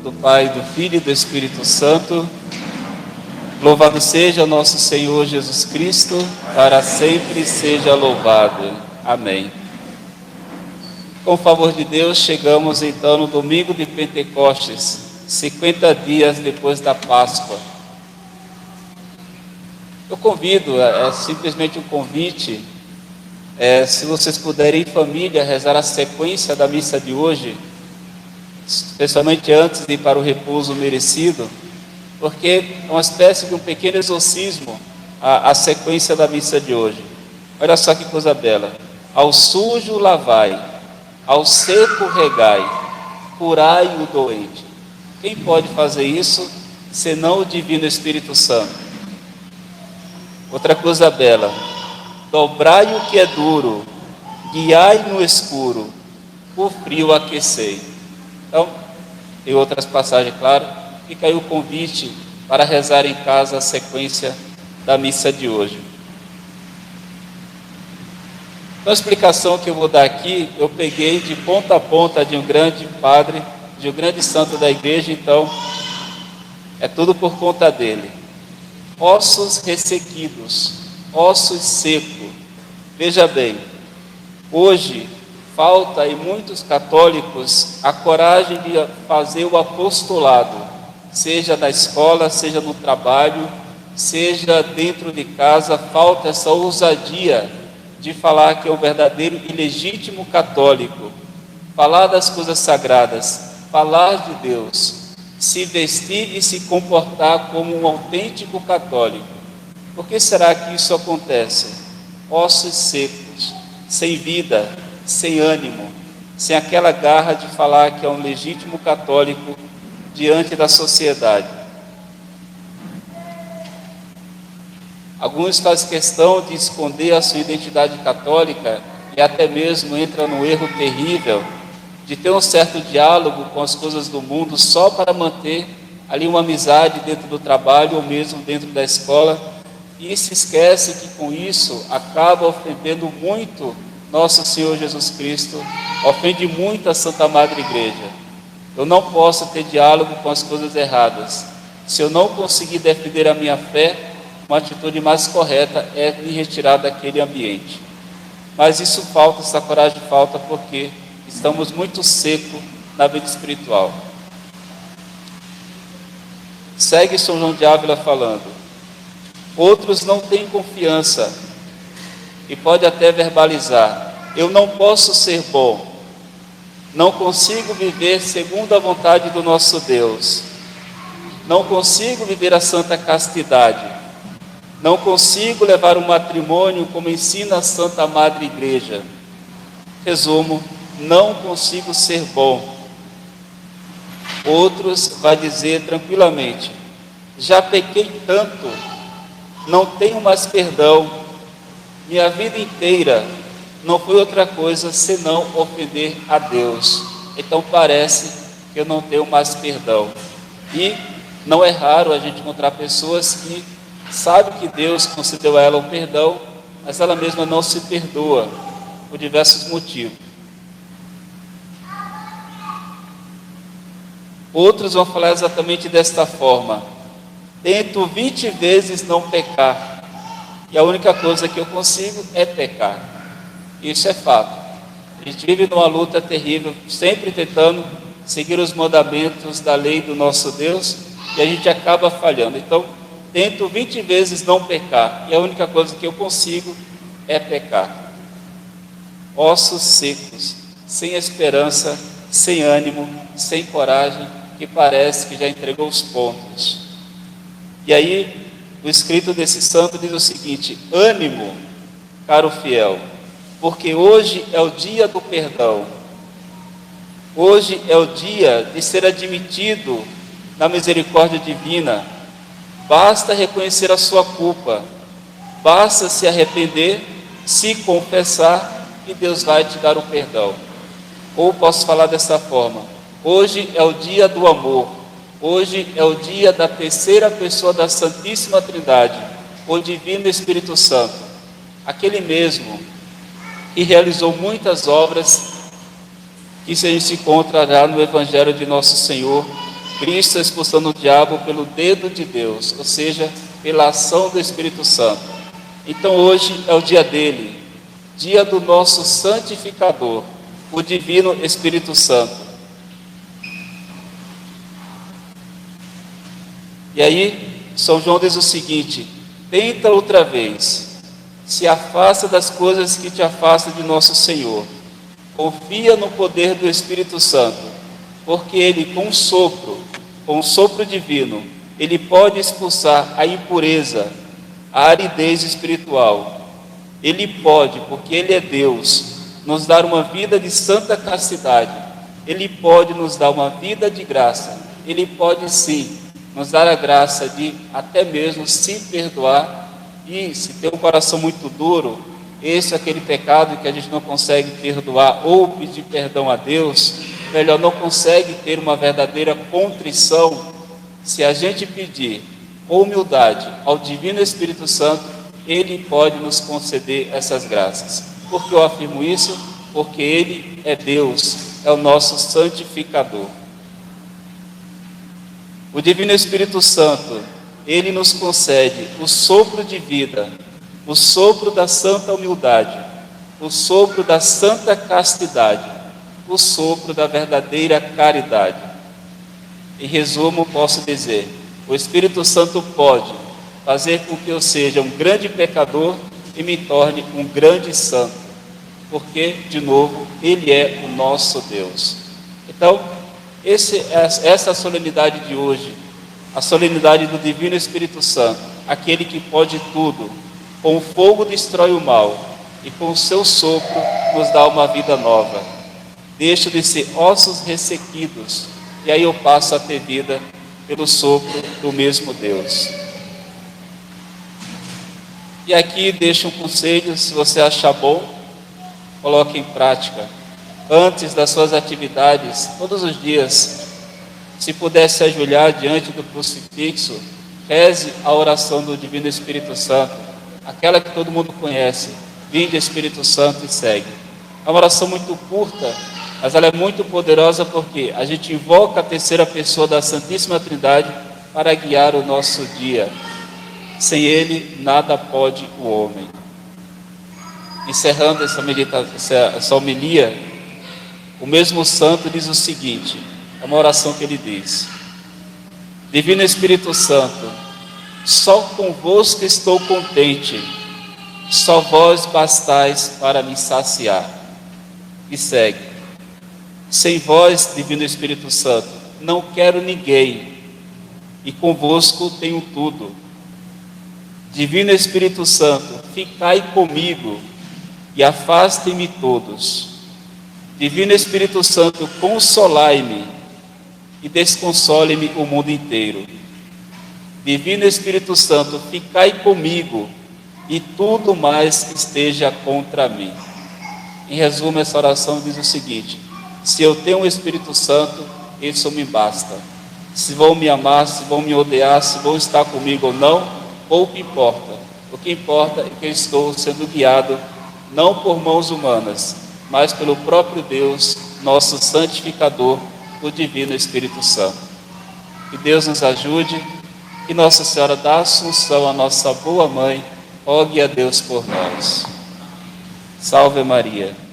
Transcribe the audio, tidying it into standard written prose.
Do Pai, do Filho e do Espírito Santo. Louvado seja o nosso Senhor Jesus Cristo, para sempre seja louvado. Amém. Com o favor de Deus, chegamos então no domingo de Pentecostes, 50 dias depois da Páscoa. Eu convido, é simplesmente um convite, se vocês puderem em família rezar a sequência da missa de hoje, especialmente antes de ir para o repouso merecido, porque é uma espécie de um pequeno exorcismo a sequência da missa de hoje. Olha só que coisa bela: ao sujo lavai, ao seco regai, curai o doente. Quem pode fazer isso senão o Divino Espírito Santo? Outra coisa bela: dobrai o que é duro, guiai no escuro, o frio aquecei. Então, tem outras passagens, claro. Fica aí o convite para rezar em casa a sequência da missa de hoje. Então, a explicação que eu vou dar aqui, eu peguei de ponta a ponta de um grande padre, de um grande santo da igreja, então é tudo por conta dele. Ossos ressequidos, ossos secos. Veja bem, hoje falta em muitos católicos a coragem de fazer o apostolado, seja na escola, seja no trabalho, seja dentro de casa. Falta essa ousadia de falar que é o verdadeiro e legítimo católico, falar das coisas sagradas, falar de Deus, se vestir e se comportar como um autêntico católico. Por que será que isso acontece? Ossos secos, sem vida, sem ânimo, sem aquela garra de falar que é um legítimo católico diante da sociedade. Alguns fazem questão de esconder a sua identidade católica e até mesmo entra num erro terrível de ter um certo diálogo com as coisas do mundo só para manter ali uma amizade dentro do trabalho ou mesmo dentro da escola, e se esquece que com isso acaba ofendendo muito nosso Senhor Jesus Cristo, ofende muito a Santa Madre Igreja. Eu não posso ter diálogo com as coisas erradas. Se eu não conseguir defender a minha fé, uma atitude mais correta é me retirar daquele ambiente. Mas isso falta, essa coragem falta, porque estamos muito secos na vida espiritual. Segue São João de Ávila falando: outros não têm confiança e pode até verbalizar: eu não posso ser bom, não consigo viver segundo a vontade do nosso Deus, não consigo viver a santa castidade, não consigo levar um matrimônio como ensina a Santa Madre Igreja. Resumo: não consigo ser bom. Outros vai dizer tranquilamente: já pequei tanto, não tenho mais perdão, minha vida inteira não foi outra coisa senão ofender a Deus, então parece que eu não tenho mais perdão. E não é raro a gente encontrar pessoas que sabem que Deus concedeu a ela um perdão, mas ela mesma não se perdoa por diversos motivos. Outros vão falar exatamente desta forma: tento 20 vezes não pecar, e a única coisa que eu consigo é pecar. Isso é fato. A gente vive numa luta terrível, sempre tentando seguir os mandamentos da lei do nosso Deus, e a gente acaba falhando. Então, tento 20 vezes não pecar, e a única coisa que eu consigo é pecar. Ossos secos, sem esperança, sem ânimo, sem coragem, que parece que já entregou os pontos. E aí, o escrito desse santo diz o seguinte: ânimo, caro fiel, porque hoje é o dia do perdão. Hoje é o dia de ser admitido na misericórdia divina. Basta reconhecer a sua culpa, basta se arrepender, se confessar, e Deus vai te dar o perdão. Ou posso falar dessa forma: hoje é o dia do amor, hoje é o dia da terceira pessoa da Santíssima Trindade, o Divino Espírito Santo, aquele mesmo que realizou muitas obras que a gente se encontra já no Evangelho de Nosso Senhor Cristo expulsando o diabo pelo dedo de Deus, ou seja, pela ação do Espírito Santo. Então hoje é o dia dele, dia do nosso santificador, o Divino Espírito Santo. E aí, São João diz o seguinte: tenta outra vez, se afasta das coisas que te afastam de nosso Senhor, confia no poder do Espírito Santo, porque ele com um sopro divino, ele pode expulsar a impureza, a aridez espiritual. Ele pode, porque ele é Deus, nos dar uma vida de santa castidade. Ele pode nos dar uma vida de graça. Ele pode sim nos dar a graça de até mesmo se perdoar. E se tem um coração muito duro, esse é aquele pecado que a gente não consegue perdoar ou pedir perdão a Deus, melhor, não consegue ter uma verdadeira contrição. Se a gente pedir com humildade ao Divino Espírito Santo, ele pode nos conceder essas graças. Por que eu afirmo isso? Porque ele é Deus, é o nosso santificador. O Divino Espírito Santo, ele nos concede o sopro de vida, o sopro da santa humildade, o sopro da santa castidade, o sopro da verdadeira caridade. Em resumo, posso dizer, o Espírito Santo pode fazer com que eu seja um grande pecador e me torne um grande santo, porque, de novo, ele é o nosso Deus. Então, essa solenidade de hoje, a solenidade do Divino Espírito Santo, aquele que pode tudo, com o fogo destrói o mal e com o seu sopro nos dá uma vida nova. Deixo de ser ossos ressequidos e aí eu passo a ter vida pelo sopro do mesmo Deus. E aqui deixo um conselho: se você achar bom, coloque em prática. Antes das suas atividades, todos os dias, se puder se ajoelhar diante do crucifixo, reze a oração do Divino Espírito Santo, aquela que todo mundo conhece: vinde Espírito Santo e segue. É uma oração muito curta, mas ela é muito poderosa, porque a gente invoca a terceira pessoa da Santíssima Trindade para guiar o nosso dia. Sem ele, nada pode o homem. Encerrando essa homilia, o mesmo santo diz o seguinte, é uma oração que ele diz: Divino Espírito Santo, só convosco estou contente, só vós bastais para me saciar. E segue: sem vós, Divino Espírito Santo, não quero ninguém, e convosco tenho tudo. Divino Espírito Santo, ficai comigo e afastem-me todos. Divino Espírito Santo, consolai-me e desconsole-me o mundo inteiro. Divino Espírito Santo, ficai comigo e tudo mais esteja contra mim. Em resumo, essa oração diz o seguinte: se eu tenho o Espírito Santo, isso me basta. Se vão me amar, se vão me odiar, se vão estar comigo ou não, pouco importa. O que importa é que eu estou sendo guiado não por mãos humanas, mas pelo próprio Deus, nosso santificador, o Divino Espírito Santo. Que Deus nos ajude, que Nossa Senhora da Assunção, a nossa boa mãe, rogue a Deus por nós. Salve Maria.